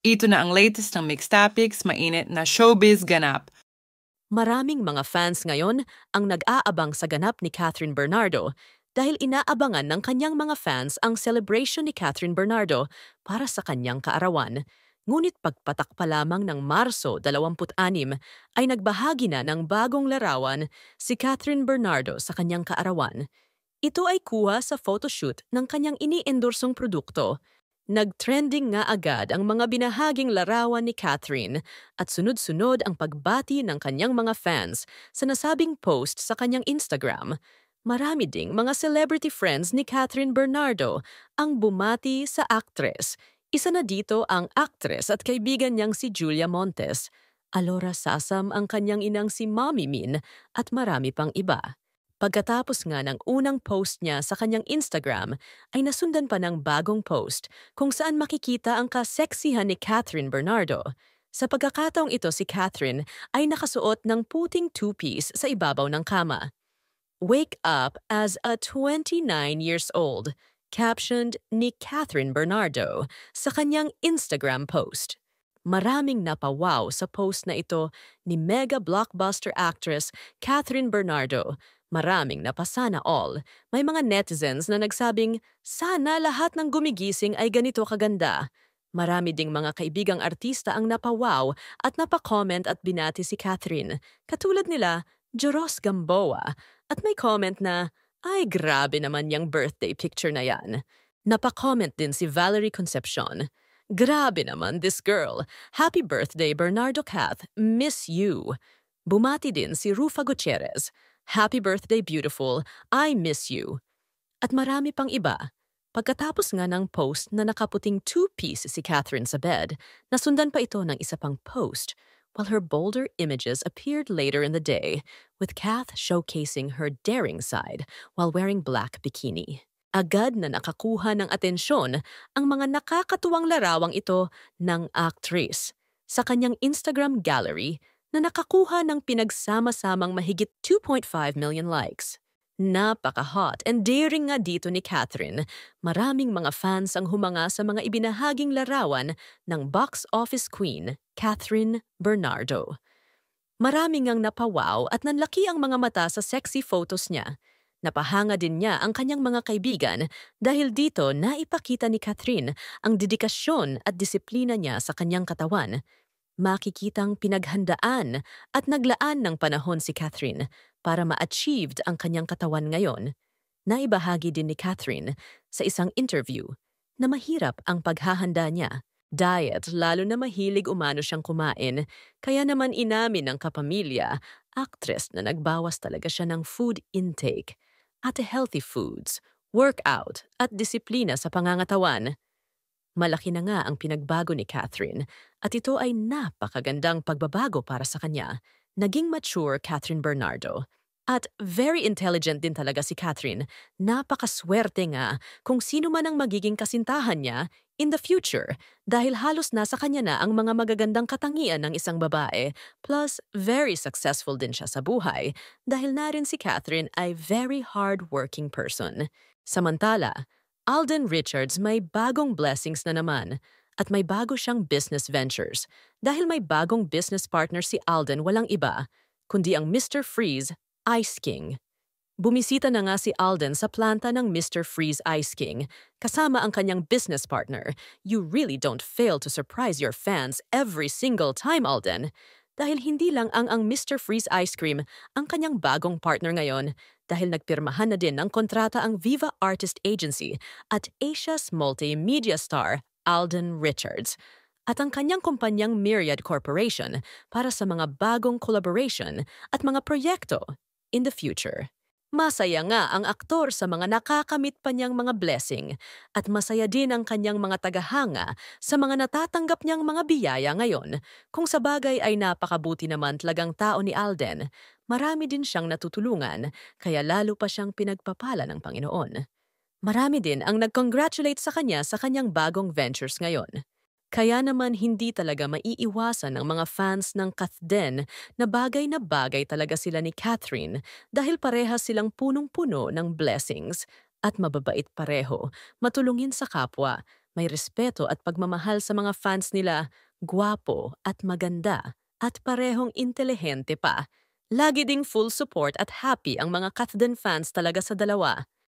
Ito na ang latest ng Mixed Topics, mainit na showbiz ganap. Maraming mga fans ngayon ang nag-aabang sa ganap ni Catherine Bernardo dahil inaabangan ng kanyang mga fans ang celebration ni Catherine Bernardo para sa kanyang kaarawan. Ngunit pagpatak pa lamang ng Marso 26 ay nagbahagi na ng bagong larawan si Catherine Bernardo sa kanyang kaarawan. Ito ay kuha sa photoshoot ng kanyang ini-endorsong produkto. Nag-trending nga agad ang mga binahaging larawan ni Catherine at sunod-sunod ang pagbati ng kanyang mga fans sa nasabing post sa kanyang Instagram. Marami ding mga celebrity friends ni Catherine Bernardo ang bumati sa actress. Isa na dito ang actress at kaibigan niyang si Julia Montes. Alora Sasam ang kanyang inang si Mommy Min at marami pang iba. Pagkatapos nga ng unang post niya sa kanyang Instagram, ay nasundan pa ng bagong post kung saan makikita ang kaseksihan ni Catherine Bernardo. Sa pagkakataong ito si Catherine ay nakasuot ng puting two-piece sa ibabaw ng kama. "Wake up as a 29 years old," captioned ni Catherine Bernardo sa kanyang Instagram post. Maraming napawaw sa post na ito ni mega blockbuster actress Catherine Bernardo. Maraming napasana all. May mga netizens na nagsabing, sana lahat ng gumigising ay ganito kaganda. Marami ding mga kaibigang artista ang napawaw at napakomment at binati si Catherine. Katulad nila, Joros Gamboa. At may comment na, ay grabe naman yung birthday picture na yan. Napakomment din si Valerie Concepcion. Grabe naman this girl. Happy birthday Bernardo Cath. Miss you. Bumati din si Rufa Gutierrez. Happy birthday beautiful. I miss you. At marami pang iba. Pagkatapos nga ng post na nakaputing two-piece si Catherine sa bed, nasundan pa ito ng isa pang post, while her bolder images appeared later in the day, with Cath showcasing her daring side while wearing black bikini. Agad na nakakuha ng atensyon ang mga nakakatuwang larawang ito ng actress. Sa kanyang Instagram gallery na nakakuha ng pinagsama-samang mahigit 2.5 million likes. Napaka-hot and daring nga dito ni Catherine. Maraming mga fans ang humanga sa mga ibinahaging larawan ng box office queen, Catherine Bernardo. Maraming ang napawaw at nanlaki ang mga mata sa sexy photos niya. Napahanga din niya ang kanyang mga kaibigan dahil dito naipakita ni Catherine ang dedikasyon at disiplina niya sa kanyang katawan. Makikitang pinaghandaan at naglaan ng panahon si Catherine para ma-achieved ang kanyang katawan ngayon. Naibahagi din ni Catherine sa isang interview na mahirap ang paghahanda niya. Diet, lalo na mahilig umano siyang kumain, kaya naman inamin ng kapamilya, actress na nagbawas talaga siya ng food intake at healthy foods, workout at disiplina sa pangangatawan. Malaki na nga ang pinagbago ni Catherine at ito ay napakagandang pagbabago para sa kanya. Naging mature Catherine Bernardo. At very intelligent din talaga si Catherine. Napakaswerte nga kung sino man ang magiging kasintahan niya in the future dahil halos nasa kanya na ang mga magagandang katangian ng isang babae. Plus, very successful din siya sa buhay dahil na rin si Catherine ay very hard-working person. Samantala, Alden Richards may bagong blessings na naman at may bago siyang business ventures dahil may bagong business partner si Alden walang iba kundi ang Mr. Freeze Ice King. Bumisita na nga si Alden sa planta ng Mr. Freeze Ice King kasama ang kanyang business partner. You really don't fail to surprise your fans every single time, Alden. Dahil hindi lang ang Mr. Freeze Ice Cream ang kanyang bagong partner ngayon dahil nagpirmahan na din ng kontrata ang Viva Artist Agency at Asia's multimedia star Alden Richards at ang kanyang kumpanyang Myriad Corporation para sa mga bagong collaboration at mga proyekto in the future. Masaya nga ang aktor sa mga nakakamit pa niyang mga blessing at masaya din ang kanyang mga tagahanga sa mga natatanggap niyang mga biyaya ngayon. Kung sa bagay ay napakabuti naman talagang tao ni Alden, marami din siyang natutulungan kaya lalo pa siyang pinagpapala ng Panginoon. Marami din ang nag-congratulate sa kanya sa kanyang bagong ventures ngayon. Kaya naman hindi talaga maiiwasan ng mga fans ng Kathden na bagay talaga sila ni Catherine dahil parehas silang punong-puno ng blessings at mababait pareho, matulungin sa kapwa, May respeto at pagmamahal sa mga fans nila, gwapo at maganda, at parehong intelihente pa. Lagi ding full support at happy ang mga Kathden fans talaga sa dalawa.